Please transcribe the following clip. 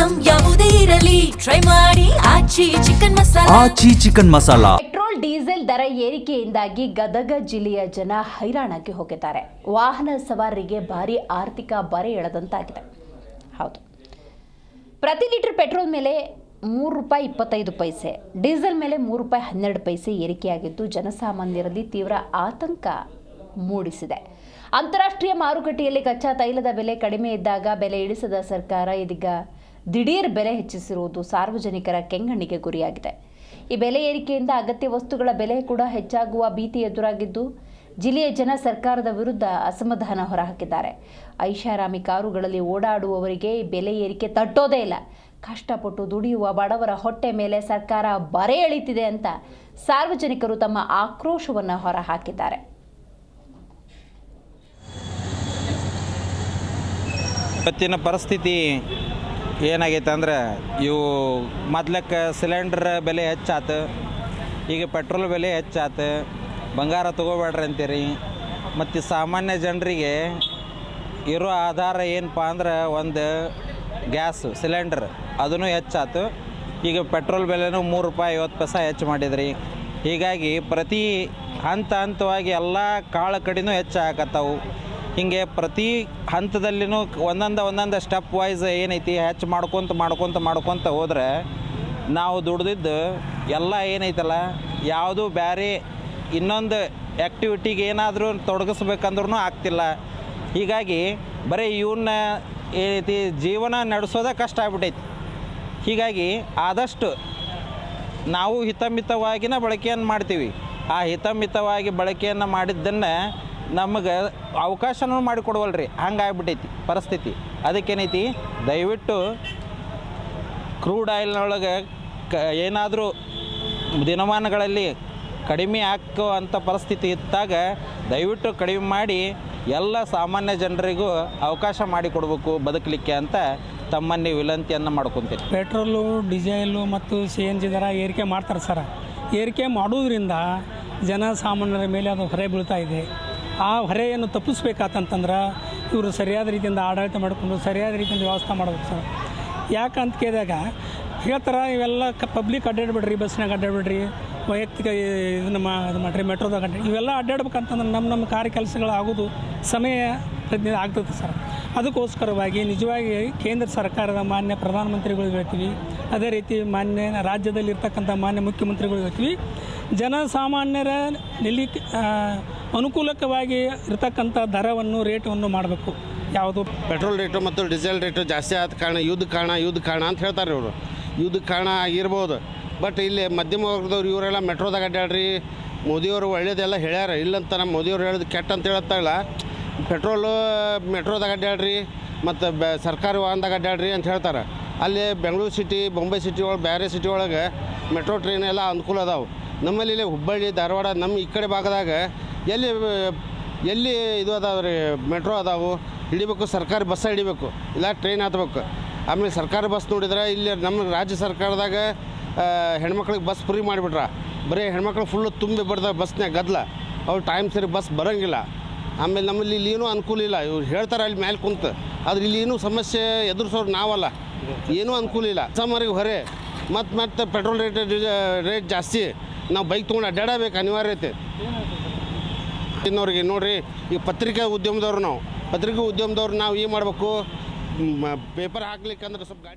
Item ಯಾವುದೇ ಇರಲಿ try ಮಾಡಿ ಆಚಿ ಚಿಕನ್ ಮಸಾಲಾ. ಪೆಟ್ರೋಲ್ ಡೀಸೆಲ್ ದರ ಏರಿಕೆಯಿಂದಾಗಿ ಗದಗ ಜಿಲ್ಲೆಯ ಜನ ಹೈರಾಣಕ್ಕೆ ಹೋಗಿದ್ದಾರೆ. ವಾಹನ ಸವಾರರಿಗೆ ಭಾರಿ ಆರ್ಥಿಕ ಬರೆ ಎಳೆದಂತಾಗಿದೆ. ಹೌದು, ಪ್ರತಿ ಲೀಟರ್ ಪೆಟ್ರೋಲ್ ಮೇಲೆ ₹3.25, ಡೀಸೆಲ್ ಮೇಲೆ ₹3.12 ಏರಿಕೆಯಾಗಿದ್ದು ಜನಸಾಮಾನ್ಯರಲ್ಲಿ ತೀವ್ರ ಆತಂಕ ಮೂಡಿಸಿದೆ. ಅಂತಾರಾಷ್ಟ್ರೀಯ ಮಾರುಕಟ್ಟೆಯಲ್ಲಿ ಕಚ್ಚಾ ತೈಲದ ಬೆಲೆ ಕಡಿಮೆ ಇದ್ದಾಗ ಬೆಲೆ ಇಳಿಸದ ಸರ್ಕಾರ ಇದೀಗ ದಿಢೀರ್ ಬೆಲೆ ಹೆಚ್ಚಿಸಿರುವುದು ಸಾರ್ವಜನಿಕರ ಕೆಂಗಣ್ಣಿಗೆ ಗುರಿಯಾಗಿದೆ. ಈ ಬೆಲೆ ಏರಿಕೆಯಿಂದ ಅಗತ್ಯ ವಸ್ತುಗಳ ಬೆಲೆ ಕೂಡ ಹೆಚ್ಚಾಗುವ ಭೀತಿ ಎದುರಾಗಿದ್ದು ಜಿಲ್ಲೆಯ ಜನ ಸರ್ಕಾರದ ವಿರುದ್ಧ ಅಸಮಾಧಾನ ಹೊರಹಾಕಿದ್ದಾರೆ. ಐಷಾರಾಮಿ ಕಾರುಗಳಲ್ಲಿ ಓಡಾಡುವವರಿಗೆ ಬೆಲೆ ಏರಿಕೆ ತಟ್ಟೋದೇ ಇಲ್ಲ. ಕಷ್ಟಪಟ್ಟು ದುಡಿಯುವ ಬಡವರ ಹೊಟ್ಟೆ ಮೇಲೆ ಸರ್ಕಾರ ಬರೆ ಎಳೀತಿದೆ ಅಂತ ಸಾರ್ವಜನಿಕರು ತಮ್ಮ ಆಕ್ರೋಶವನ್ನು ಹೊರಹಾಕಿದ್ದಾರೆ. ಇವತ್ತಿನ ಪರಿಸ್ಥಿತಿ ಏನಾಗೈತೆ ಅಂದ್ರೆ ಇವು ಮೊದ್ಲಕ್ಕೆ ಸಿಲಿಂಡ್ರ್ ಬೆಲೆ ಹೆಚ್ಚಾತು, ಈಗ ಪೆಟ್ರೋಲ್ ಬೆಲೆ ಹೆಚ್ಚಾತು, ಬಂಗಾರ ತೊಗೋಬೇಡ್ರಿ ಅಂತೀರಿ. ಮತ್ತು ಸಾಮಾನ್ಯ ಜನರಿಗೆ ಇರೋ ಆಧಾರ ಏನಪ್ಪ ಅಂದ್ರೆ ಒಂದು ಗ್ಯಾಸು ಸಿಲಿಂಡ್ರ್ ಅದೂ ಹೆಚ್ಚಾತು. ಈಗ ಪೆಟ್ರೋಲ್ ಬೆಲೆನೂ ₹3.50 ಹೆಚ್ಚು ಮಾಡಿದ್ರಿ. ಹೀಗಾಗಿ ಪ್ರತಿ ಹಂತವಾಗಿ ಎಲ್ಲ ಕಾಳು ಕಡೆನೂ ಹೆಚ್ಚಾಗತ್ತವು. ಹೀಗೆ ಪ್ರತಿ ಹಂತದಲ್ಲಿನೂ ಒಂದೊಂದು ಸ್ಟೆಪ್ ವೈಸ್ ಏನೈತಿ ಹೆಚ್ಚು ಮಾಡ್ಕೊತ ಹೋದರೆ ನಾವು ದುಡ್ದಿದ್ದು ಎಲ್ಲ ಏನೈತಲ್ಲ ಯಾವುದು ಬೇರೆ ಇನ್ನೊಂದು ಆ್ಯಕ್ಟಿವಿಟಿಗೆ ಏನಾದರೂ ತೊಡಗಿಸ್ಬೇಕಂದ್ರೂ ಆಗ್ತಿಲ್ಲ. ಹೀಗಾಗಿ ಬರೀ ಇವನ್ನ ಏನೈತಿ ಜೀವನ ನಡೆಸೋದೇ ಕಷ್ಟ ಆಗ್ಬಿಟ್ಟೈತಿ. ಹೀಗಾಗಿ ಆದಷ್ಟು ನಾವು ಹಿತಮಿತವಾಗಿನ ಬಳಕೆಯನ್ನು ಮಾಡ್ತೀವಿ. ಆ ಹಿತಮಿತವಾಗಿ ಬಳಕೆಯನ್ನು ಮಾಡಿದ್ದನ್ನು ನಮಗೆ ಅವಕಾಶನೂ ಮಾಡಿಕೊಡವಲ್ರಿ, ಹಂಗಾಗ್ಬಿಟ್ಟೈತಿ ಪರಿಸ್ಥಿತಿ. ಅದಕ್ಕೇನೈತಿ, ದಯವಿಟ್ಟು ಕ್ರೂಡ್ ಆಯಿಲ್ನೊಳಗೆ ಏನಾದರೂ ದಿನಮಾನಗಳಲ್ಲಿ ಕಡಿಮೆ ಹಾಕೋ ಅಂಥ ಪರಿಸ್ಥಿತಿ ಇದ್ದಾಗ ದಯವಿಟ್ಟು ಕಡಿಮೆ ಮಾಡಿ ಎಲ್ಲ ಸಾಮಾನ್ಯ ಜನರಿಗೂ ಅವಕಾಶ ಮಾಡಿಕೊಡ್ಬೇಕು ಬದುಕಲಿಕ್ಕೆ ಅಂತ ತಮ್ಮಲ್ಲಿ ವಿನಂತಿಯನ್ನು ಮಾಡ್ಕೊತೀನಿ. ಪೆಟ್ರೋಲು, ಡೀಸೆಲು ಮತ್ತು CNG ದರ ಏರಿಕೆ ಮಾಡ್ತಾರೆ ಸರ. ಏರಿಕೆ ಮಾಡೋದ್ರಿಂದ ಜನಸಾಮಾನ್ಯರ ಮೇಲೆ ಅದು ಹೊರೆ ಬೀಳ್ತಾ ಇದೆ. ಆ ಹೊರೆಯನ್ನು ತಪ್ಪಿಸ್ಬೇಕಾತಂತಂದ್ರೆ ಇವರು ಸರಿಯಾದ ರೀತಿಯಿಂದ ಆಡಳಿತ ಮಾಡಿಕೊಂಡು ಸರಿಯಾದ ರೀತಿಯಿಂದ ವ್ಯವಸ್ಥೆ ಮಾಡ್ಬೇಕು ಸರ್. ಯಾಕಂತ ಕೇಳಿದಾಗ ಹೇಳ್ತಾರೆ, ಇವೆಲ್ಲ ಪಬ್ಲಿಕ್ ಅಡ್ಡಾಡ್ಬಿಡ್ರಿ, ಬಸ್ನಾಗ ಅಡ್ಡಾಡ್ಬಿಡ್ರಿ, ವೈಯಕ್ತಿಕ ಇದು ಮಾಡಿರಿ, ಮೆಟ್ರೋದಾಗ ಅಡ್ಡಾಡಿ ಇವೆಲ್ಲ ಅಡ್ಡಾಡ್ಬೇಕಂತಂದ್ರೆ ನಮ್ಮ ಕಾರ್ಯ ಕೆಲಸಗಳು ಆಗೋದು ಸಮಯ ಪ್ರಜ್ಞೆ ಆಗ್ತದೆ ಸರ್. ಅದಕ್ಕೋಸ್ಕರವಾಗಿ ನಿಜವಾಗಿ ಕೇಂದ್ರ ಸರ್ಕಾರದ ಮಾನ್ಯ ಪ್ರಧಾನಮಂತ್ರಿಗಳಿಗೆ ಹೇಳ್ತೀವಿ, ಅದೇ ರೀತಿ ಮಾನ್ಯ ರಾಜ್ಯದಲ್ಲಿರ್ತಕ್ಕಂಥ ಮಾನ್ಯ ಮುಖ್ಯಮಂತ್ರಿಗಳು ಹೇಳ್ತೀವಿ, ಜನಸಾಮಾನ್ಯರ ಅನುಕೂಲಕವಾಗಿ ಇರತಕ್ಕಂಥ ದರವನ್ನು ರೇಟನ್ನು ಮಾಡಬೇಕು. ಯಾವುದು ಪೆಟ್ರೋಲ್ ರೇಟು ಮತ್ತು ಡೀಸೆಲ್ ರೇಟು ಜಾಸ್ತಿ ಆದ ಕಾರಣ ಯುದ್ಧ ಕಾರಣ ಅಂತ ಹೇಳ್ತಾರೆ ಇವರು. ಯುದ್ಧ ಕಾರಣ ಆಗಿರ್ಬೋದು. ಬಟ್ ಇಲ್ಲಿ ಮಧ್ಯಮ ವರ್ಗದವ್ರು ಇವರೆಲ್ಲ ಮೆಟ್ರೋದಾಗ ಅಡ್ಡಾಡ್ರಿ, ಮೋದಿಯವರು ಒಳ್ಳೇದೆಲ್ಲ ಹೇಳ್ಯಾರ, ಇಲ್ಲಂತ ನಮ್ಮ ಮೋದಿಯವರು ಹೇಳೋದು ಕೆಟ್ಟ ಅಂತ ಹೇಳತ್ತಾಗಲ್ಲ. ಪೆಟ್ರೋಲು ಮೆಟ್ರೋದಾಗ ಅಡ್ಡಾಡ್ರಿ ಮತ್ತು ಸರ್ಕಾರಿ ವಾಹನದಾಗ ಅಡ್ಡಾಡ್ರಿ ಅಂತ ಹೇಳ್ತಾರೆ. ಅಲ್ಲಿ ಬೆಂಗಳೂರು ಸಿಟಿ, ಬೊಂಬೈ ಸಿಟಿ ಒಳಗೆ ಬೇರೆ ಸಿಟಿ ಒಳಗೆ ಮೆಟ್ರೋ ಟ್ರೈನ್ ಎಲ್ಲ ಅನುಕೂಲ ಅದಾವೆ. ನಮ್ಮಲ್ಲಿ ಇಲ್ಲಿ ಹುಬ್ಬಳ್ಳಿ, ಧಾರವಾಡ ನಮ್ಮ ಈ ಕಡೆ ಭಾಗದಾಗ ಎಲ್ಲಿ ಇದು ಅದಾವೆ ರೀ, ಮೆಟ್ರೋ ಅದಾವು, ಹಿಡಿಬೇಕು, ಸರ್ಕಾರಿ ಬಸ್ಸ ಹಿಡಿಬೇಕು, ಇಲ್ಲ ಟ್ರೈನ್ ಹತ್ಬೇಕು. ಆಮೇಲೆ ಸರ್ಕಾರಿ ಬಸ್ ನೋಡಿದ್ರೆ ಇಲ್ಲಿ ನಮ್ಮ ರಾಜ್ಯ ಸರ್ಕಾರದಾಗ ಹೆಣ್ಮಕ್ಳಿಗೆ ಬಸ್ ಫ್ರೀ ಮಾಡಿಬಿಟ್ರ. ಬರೀ ಹೆಣ್ಮಕ್ಳು ಫುಲ್ಲು ತುಂಬಿ ಬಿಡ್ತಾರೆ ಬಸ್ನಾಗ ಗದ್ದಲ, ಅವ್ರು ಟೈಮ್ ಸರಿ ಬಸ್ ಬರೋಂಗಿಲ್ಲ. ಆಮೇಲೆ ನಮ್ಮಲ್ಲಿ ಇಲ್ಲಿ ಏನೂ ಅನುಕೂಲ ಇಲ್ಲ. ಇವ್ರು ಹೇಳ್ತಾರೆ ಅಲ್ಲಿ ಮೇಲೆ ಕುಂತು, ಆದ್ರೆ ಇಲ್ಲಿ ಏನೂ ಸಮಸ್ಯೆ ಎದುರಿಸೋರು ನಾವಲ್ಲ, ಏನೂ ಅನುಕೂಲ ಇಲ್ಲ. ಕಸ್ಟಮರಿಗೆ ಹೊರೆ ಮತ್ತು ಪೆಟ್ರೋಲ್ ರೇಟ್ ಜಾಸ್ತಿ. ನಾವು ಬೈಕ್ ತೊಗೊಂಡು ಅಡ್ಡಾಡಬೇಕು ಅನಿವಾರ್ಯತೆ. ಇನ್ನವ್ರಿಗೆ ನೋಡಿರಿ, ಈಗ ಪತ್ರಿಕಾ ಉದ್ಯಮದವ್ರು ನಾವು ಏನು ಮಾಡಬೇಕು, ಪೇಪರ್ ಹಾಕ್ಲಿಕ್ಕೆ ಅಂದ್ರೆ ಸ್ವಲ್ಪ ಗಾಡಿ